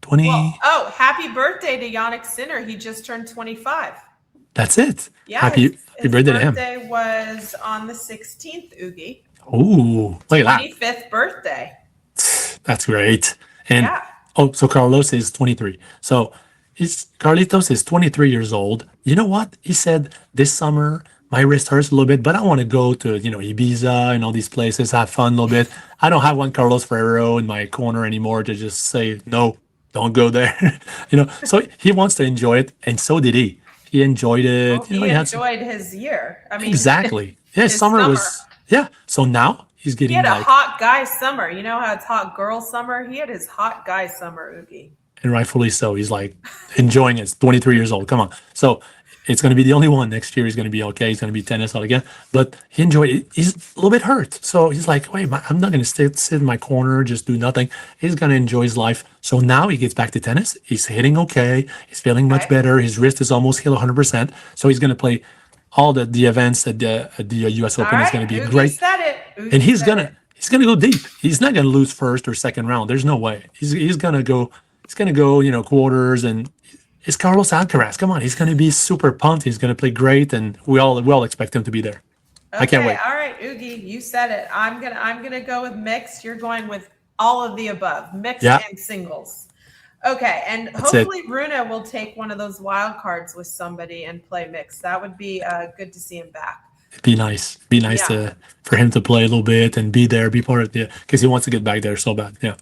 20. Well, happy birthday to Yannick Sinner. He just turned 25. That's it. Yeah, happy birthday to him. His birthday was on the 16th, Hugues. Oh, look at that. 25th birthday. That's great. And so Carlos is 23. So Carlitos is 23 years old. You know what? He said this summer my wrist hurts a little bit, but I want to go to Ibiza and all these places, have fun a little bit. I don't have one Carlos Ferrero in my corner anymore to just say no, don't go there. So he wants to enjoy it, and so did he. He enjoyed it. Well, he enjoyed his year. Exactly. Yeah, summer was. Yeah. So now he's getting. He had a hot guy summer. You know how it's hot girl summer? He had his hot guy summer, Hugues. And rightfully so. He's like enjoying it. He's 23 years old. Come on. So it's going to be the only one. Next year he's going to be okay. He's going to be tennis all again. But he enjoyed it. He's a little bit hurt. So he's like, wait, I'm not going to sit in my corner, just do nothing. He's going to enjoy his life. So now he gets back to tennis. He's hitting okay. He's feeling much better. His wrist is almost healed 100%. So he's going to play all the events at the U.S. Open. Is going to be great. And he's going to go deep. He's not going to lose first or second round. There's no way. He's going to go. He's going to go, quarters, and it's Carlos Alcaraz. Come on, he's going to be super pumped. He's going to play great, and we all expect him to be there. Okay, I can't wait. All right, Hugues, you said it. I'm gonna go with mixed. You're going with all of the above, mixed and singles. Okay, and hopefully Runa will take one of those wild cards with somebody and play mixed. That would be good to see him back. It'd be nice. It'd be nice for him to play a little bit and be there, be part of because he wants to get back there so bad. Yeah.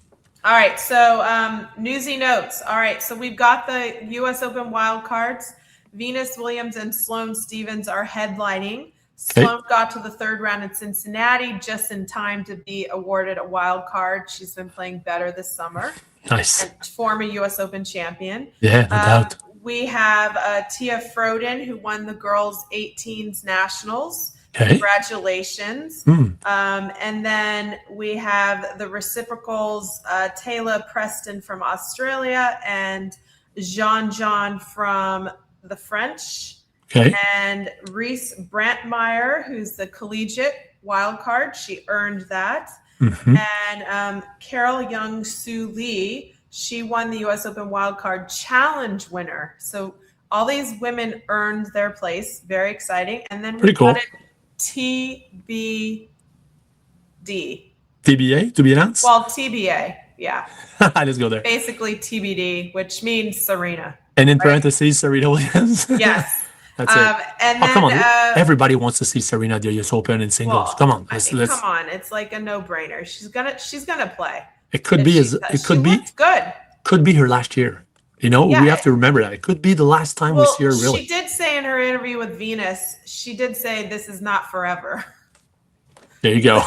All right, so newsy notes. All right, so we've got the U.S. Open wild cards. Venus Williams and Sloane Stephens are headlining. Okay. Sloane got to the third round in Cincinnati just in time to be awarded a wild card. She's been playing better this summer. Nice. And former U.S. Open champion. Yeah, no doubt. We have Tia Froden, who won the girls' 18s nationals. Okay. Congratulations. And then we have the reciprocals, Taylor Preston from Australia and Jean from the French. Okay. And Reese Brantmeyer, who's the collegiate wild card. She earned that. And Carol Young Soo Lee, she won the U.S. Open wild card challenge winner. So all these women earned their place. Very exciting. And then Pretty cool. TBD. TBA, to be announced? Well, TBA, yeah. Let's go there. Basically TBD, which means Serena. And in parentheses, Serena Williams. Yes. That's it. And then, come on. Everybody wants to see Serena at the US Open in singles. Well, come on. Come on. It's like a no-brainer. She's gonna play. It could be good. Could be her last year. You know, we have to remember that. It could be the last time we see her really. She did say in her interview with Venus, she did say this is not forever. There you go.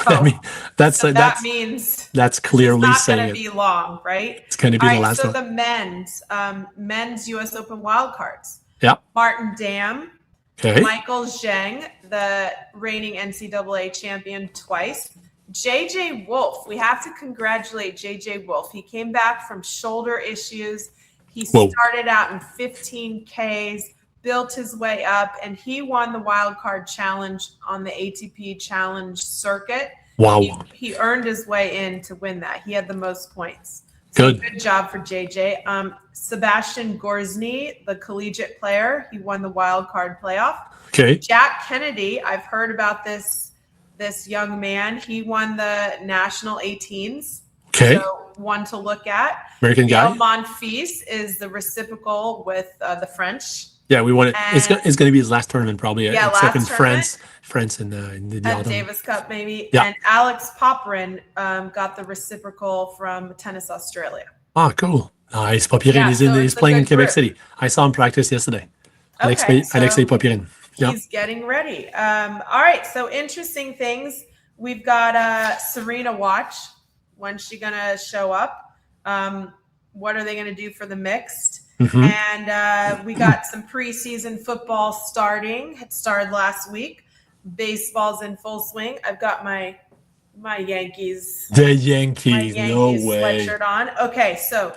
So, that means that's clearly it's saying not going to be long, right? It's going to be the last one. So the men's U.S. Open wildcards. Yeah. Martin Dam, okay. Michael Zheng, the reigning NCAA champion twice. JJ Wolf, we have to congratulate JJ Wolf. He came back from shoulder issues. He started out in 15Ks, built his way up, and he won the wild card challenge on the ATP challenge circuit. Wow. He earned his way in to win that. He had the most points. So good job for JJ. Sebastian Gorzny, the collegiate player, he won the wild card playoff. Okay. Jack Kennedy, I've heard about this young man. He won the national 18s. Okay. So one to look at. American guy. Monfils is the reciprocal with the French. Yeah, we want it. It's going to be his last tournament probably. Yeah, except in France in the Davis Cup maybe. Yeah. And Alex Popyrin got the reciprocal from Tennis Australia. Oh, cool. Nice. Popyrin he's playing in Quebec City. I saw him practice yesterday. Okay, Alexei Popyrin. He's getting ready. All right, so interesting things. We've got Serena watch. When's she going to show up? What are they going to do for the mixed? And we got some preseason football starting. It started last week. Baseball's in full swing. I've got my Yankees. The Yankees, no way. Sweatshirt on. Okay, so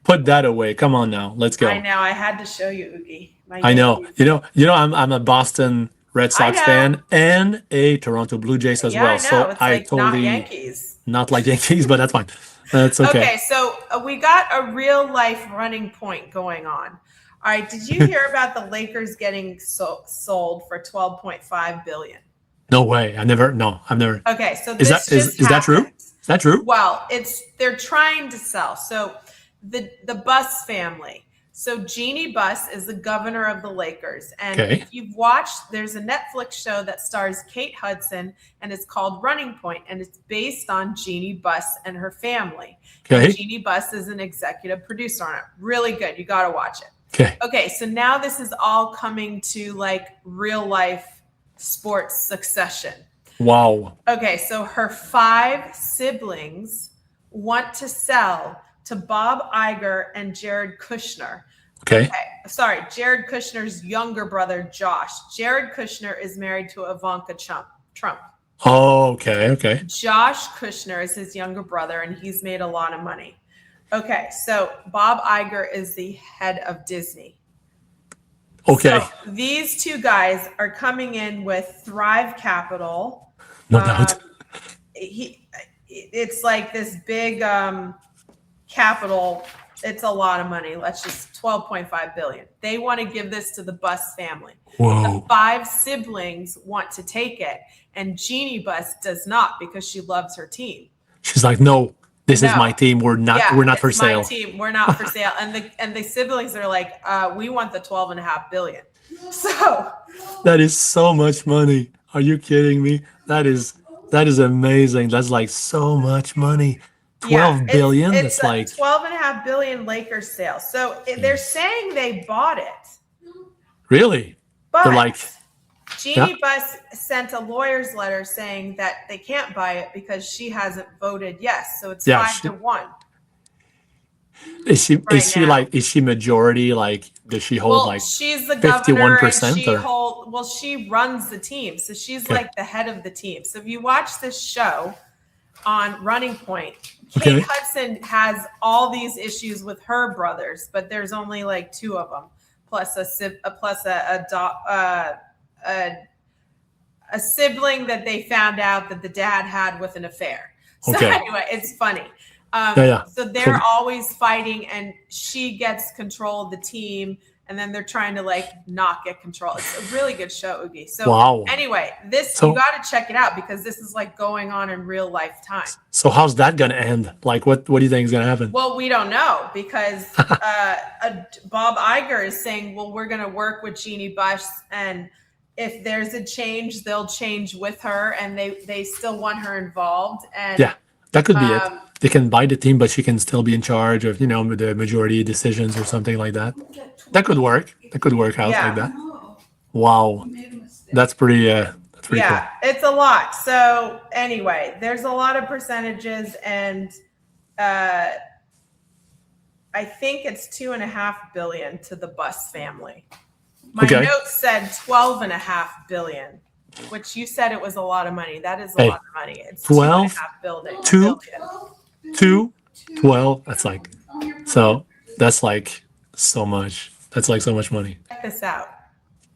put that away. Come on now, let's go. I know. I had to show you, Hugues. I know. You know. I'm a Boston Red Sox fan and a Toronto Blue Jays as well. I know. So it's I like totally not like Yankees, but that's fine. That's okay. Okay, so we got a real life running point going on. All right, did you hear about the Lakers getting sold for $12.5 billion? No way. I've never. Okay, so is that true? Is that true? Well, they're trying to sell. So the Buss family. So Jeannie Buss is the governor of the Lakers. And if you've watched, there's a Netflix show that stars Kate Hudson and it's called Running Point, and it's based on Jeannie Buss and her family. Okay. And Jeannie Buss is an executive producer on it. Really good. You got to watch it. Okay. So now this is all coming to like real life sports succession. Wow. Okay. So her 5 siblings want to sell to Bob Iger and Jared Kushner. Okay. Sorry, Jared Kushner's younger brother, Josh. Jared Kushner is married to Ivanka Trump. Oh, okay. Josh Kushner is his younger brother, and he's made a lot of money. Okay, so Bob Iger is the head of Disney. Okay. So these two guys are coming in with Thrive Capital. No doubt. It's like this big capital. It's a lot of money. Let's just $12.5 billion. They want to give this to the Buss family. Whoa. The 5 siblings want to take it, and Jeannie Buss does not because she loves her team. She's like, no, this is my team. We're not for sale. My team. We're not for sale. And the siblings are like, we want the $12.5 billion. So that is so much money. Are you kidding me? That is amazing. That's like so much money. 12 billion. It's That's like 12.5 billion Lakers sale. So they're saying they bought it, really. They're but like, Jeannie Buss sent a lawyer's letter saying that they can't buy it because she hasn't voted yes. So it's 5-1. is she now. is she majority? Like, does she hold like she's the governor and 51% she runs the team. So she's like the head of the team. So if you watch this show on Running Point, Kate Hudson has all these issues with her brothers, but there's only like 2 of them, plus a sibling that they found out that the dad had with an affair. So anyway, it's funny. So they're always fighting, and she gets control of the team, and then they're trying to like not get control. It's a really good show, Oogie. So anyway, you got to check it out because this is like going on in real life time. So how's that gonna end? Like, what do you think is gonna happen? Well, we don't know because Bob Iger is saying, well, we're gonna work with Jeannie Buss, and if there's a change, they'll change with her, and they still want her involved. And that could be it. They can buy the team, but she can still be in charge of, the majority decisions or something like that. That could work. That could work out like that. Wow. That's pretty cool. It's a lot. So anyway, there's a lot of percentages, and I think it's $2.5 billion to the Buss family. My note said 12.5 billion, which you said it was a lot of money. That is a lot of money. It's 12 billion. 12. That's like, so that's like so much. That's like so much money. Check this out.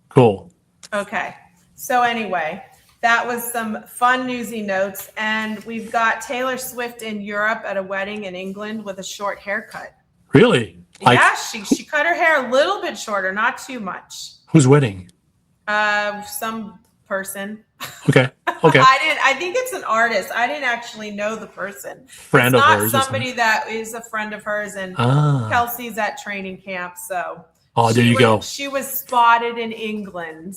Cool. Okay. So anyway, that was some fun newsy notes. And we've got Taylor Swift in Europe at a wedding in England with a short haircut. Really? She cut her hair a little bit shorter, not too much. Whose wedding? Some person. Okay. I think it's an artist. I didn't actually know the person. Friend of hers. It's not somebody that is a friend of hers, and Kelsey's at training camp. So there you go. She was spotted in England.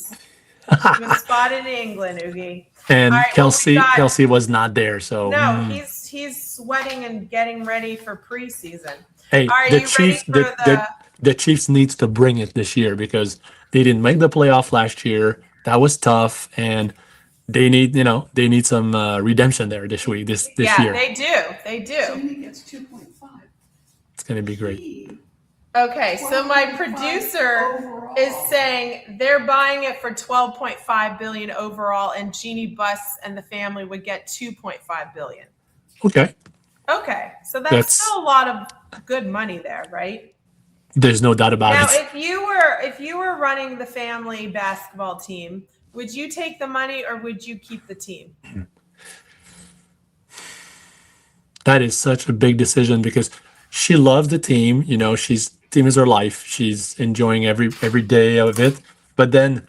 Oogie. And Kelsey was not there. So no, he's sweating and getting ready for preseason. Hey, the Chiefs needs to bring it this year because they didn't make the playoff last year. That was tough, and they need some redemption there this year. Yeah, they do. So he gets 2.5. It's gonna be great. Okay, so my producer is saying they're buying it for 12.5 billion overall, and Jeannie Buss and the family would get 2.5 billion. Okay, so that's still a lot of good money there, right? There's no doubt about it. Now, if you were running the family basketball team, would you take the money or would you keep the team? That is such a big decision because she loves the team. Team is her life. She's enjoying every day of it. But then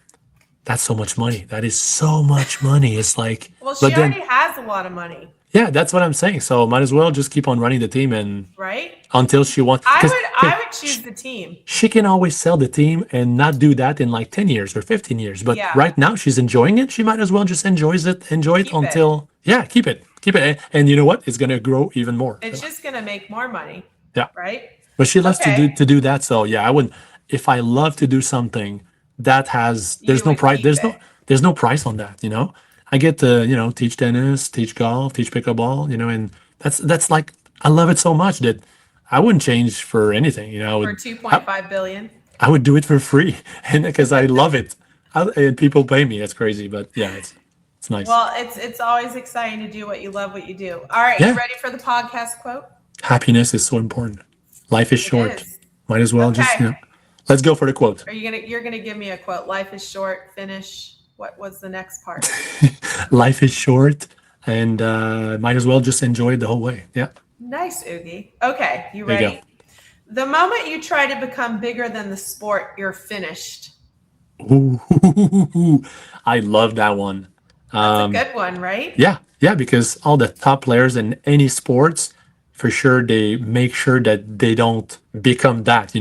that's so much money. That is so much money. It's like, well, she already has a lot of money. Yeah, that's what I'm saying. So might as well just keep on running the team until she wants. I would choose the team. She can always sell the team and not do that in like 10 years or 15 years. But right now she's enjoying it. She might as well just enjoy it until keep it. And you know what? It's gonna grow even more. It's just gonna make more money. Yeah. Right. But she loves to do that. So I wouldn't. If I love to do something that there's no price. There's no price on that. I get to, teach tennis, teach golf, teach pickleball, and that's like, I love it so much that I wouldn't change for anything, For 2.5 billion. I would do it for free and because I love it. And people pay me. It's crazy, but it's nice. Well, it's always exciting to do what you love, what you do. All right. You ready for the podcast quote? Happiness is so important. Life is short. Might as well just, let's go for the quote. You're going to give me a quote. Life is short, finish. What was the next part? Life is short, and might as well just enjoy it the whole way. Yeah. Nice, Oogie. Okay, you ready? There you go. The moment you try to become bigger than the sport, you're finished. Ooh, I love that one. That's a good one, right? Yeah, because all the top players in any sports, for sure, they make sure that they don't become that.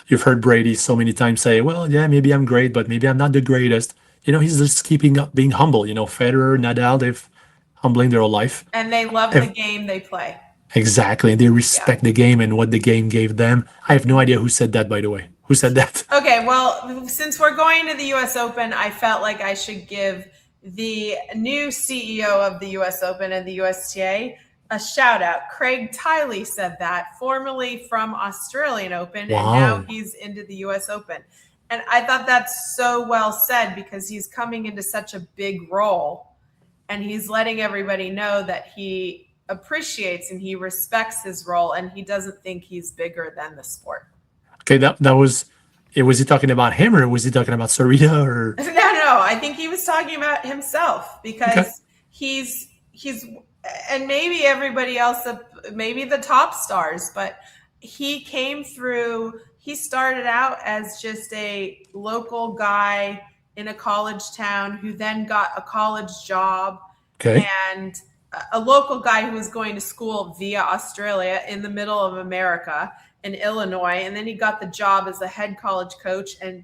You've heard Brady so many times say, well, yeah, maybe I'm great, but maybe I'm not the greatest. He's just keeping up being humble. Federer, Nadal, they've humbling their whole life. And they love the game they play. Exactly. And they respect the game and what the game gave them. I have no idea who said that, by the way. Who said that? Okay, well, since we're going to the US Open, I felt like I should give the new CEO of the US Open and the USTA a shout out. Craig Tiley said that, formerly from Australian Open, and now Wow. he's into the US Open. And I thought that's so well said because he's coming into such a big role and he's letting everybody know that he appreciates and he respects his role and he doesn't think he's bigger than the sport. Okay, that was it. Was he talking about him or was he talking about Serena or No, I think he was talking about himself because okay. he's and maybe everybody else, maybe the top stars, but he came through. He started out as just a local guy in a college town who then got a college job Okay. and a local guy who was going to school via Australia in the middle of America in Illinois. And then he got the job as a head college coach and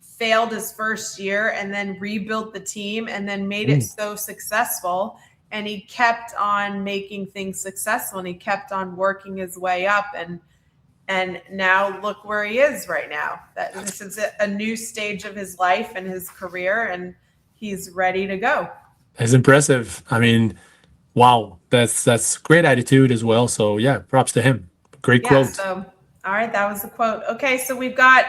failed his first year and then rebuilt the team and then made it so successful. And he kept on making things successful and he kept on working his way up. And now look where he is right now. That this is a new stage of his life and his career, and he's ready to go. That's impressive. I mean, wow, that's great attitude as well. So yeah, props to him. Great quote. So all right, that was the quote. Okay, so we've got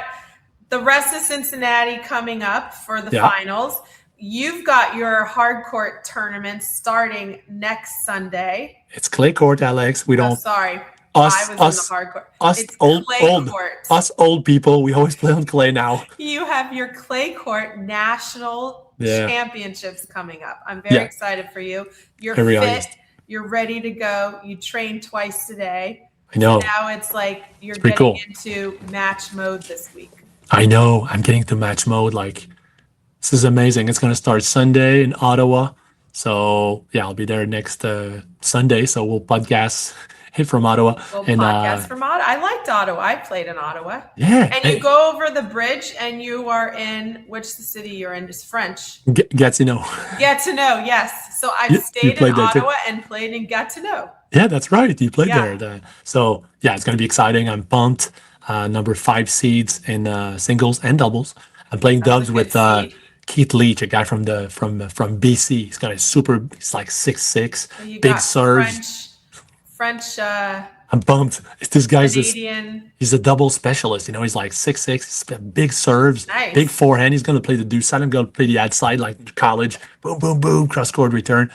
the rest of Cincinnati coming up for the finals. You've got your hard court tournament starting next Sunday. It's clay court, Alex. We don't. Sorry, Us, I was in the hard court. It's old, court. Us old people. We always play on clay now. You have your clay court national championships coming up. I'm very excited for you. You're fit. You're ready to go. You trained twice today. I know. So now it's like you're getting into match mode this week. I know. I'm getting to match mode. Like, this is amazing. It's going to start Sunday in Ottawa. So, yeah, I'll be there next Sunday. So we'll podcast from Ottawa. Podcast from Ottawa. I liked Ottawa. I played in Ottawa. Yeah. And you go over the bridge and you are in, which the city you're in is French. Gatineau. Gatineau, yes. So I've stayed in Ottawa and played in Gatineau. Yeah, that's right. You played there. So, yeah, it's going to be exciting. I'm pumped. Number 5 seeds in singles and doubles. I'm playing doubles with Keith Leach, a guy from BC. He's got he's like 6'6", big serves. French. I'm pumped. This guy's Canadian. He's a double specialist. You know, he's like 6'6", he's got big serves, big forehand. He's going to play the deuce side. I'm going to play the ad side like college. Boom, boom, boom, cross court return.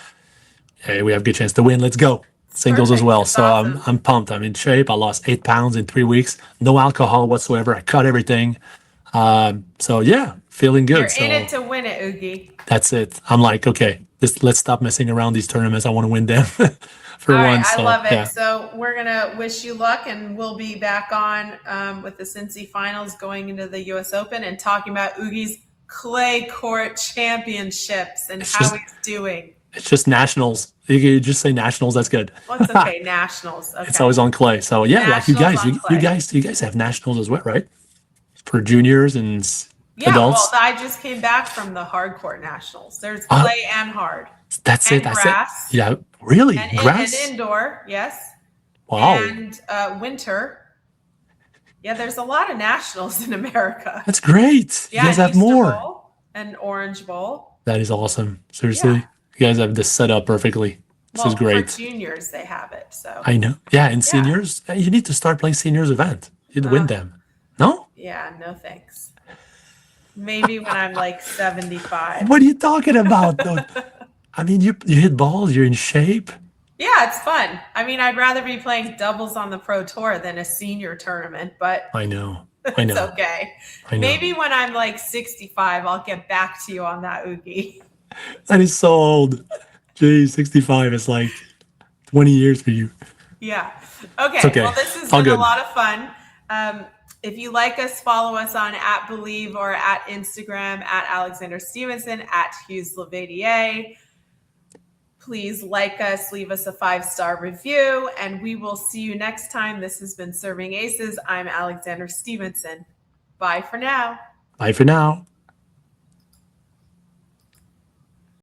Hey, we have a good chance to win. Let's go. Singles as well. So awesome. I'm pumped. I'm in shape. I lost 8 pounds in 3 weeks. No alcohol whatsoever. I cut everything. So yeah, feeling good. You're in it to win it, Hugues. That's it. I'm like, okay, let's stop messing around these tournaments. I want to win them for once. I love it. Yeah. So we're gonna wish you luck, and we'll be back on with the Cincy finals going into the U.S. Open and talking about Hugues' clay court championships and he's doing. It's just nationals. You just say nationals. That's good. Well, it's okay. Nationals. Okay. It's always on clay. So yeah, nationals like you guys have nationals as well, right? For juniors and adults. Well, I just came back from the hard court nationals. There's clay and hard. That's and it. That's grass. it. Yeah, really. And, grass and indoor, yes. Wow. And winter. Yeah, there's a lot of nationals in America. That's great. Yeah, you guys have Easter more. Bowl and Orange Bowl. That is awesome. Seriously. Yeah. You guys have this set up perfectly. This is great. For juniors, they have it. So I know. Yeah, and seniors, you need to start playing seniors event. You'd win them. No? Yeah, no thanks. Maybe when I'm like 75. What are you talking about, though? I mean, you hit balls. You're in shape. Yeah, it's fun. I mean, I'd rather be playing doubles on the Pro Tour than a senior tournament, but I know. It's okay. Maybe when I'm like 65, I'll get back to you on that, Hugues. That is so old. Geez, 65 is like 20 years for you. Yeah. Okay. Well, this has been a lot of fun. If you like us, follow us on @Believe or at Instagram @Alexandra Stevenson @Hugues Laverdiere. Please like us, leave us a 5-star review, and we will see you next time. This has been Serving Aces. I'm Alexandra Stevenson. Bye for now. Bye for now.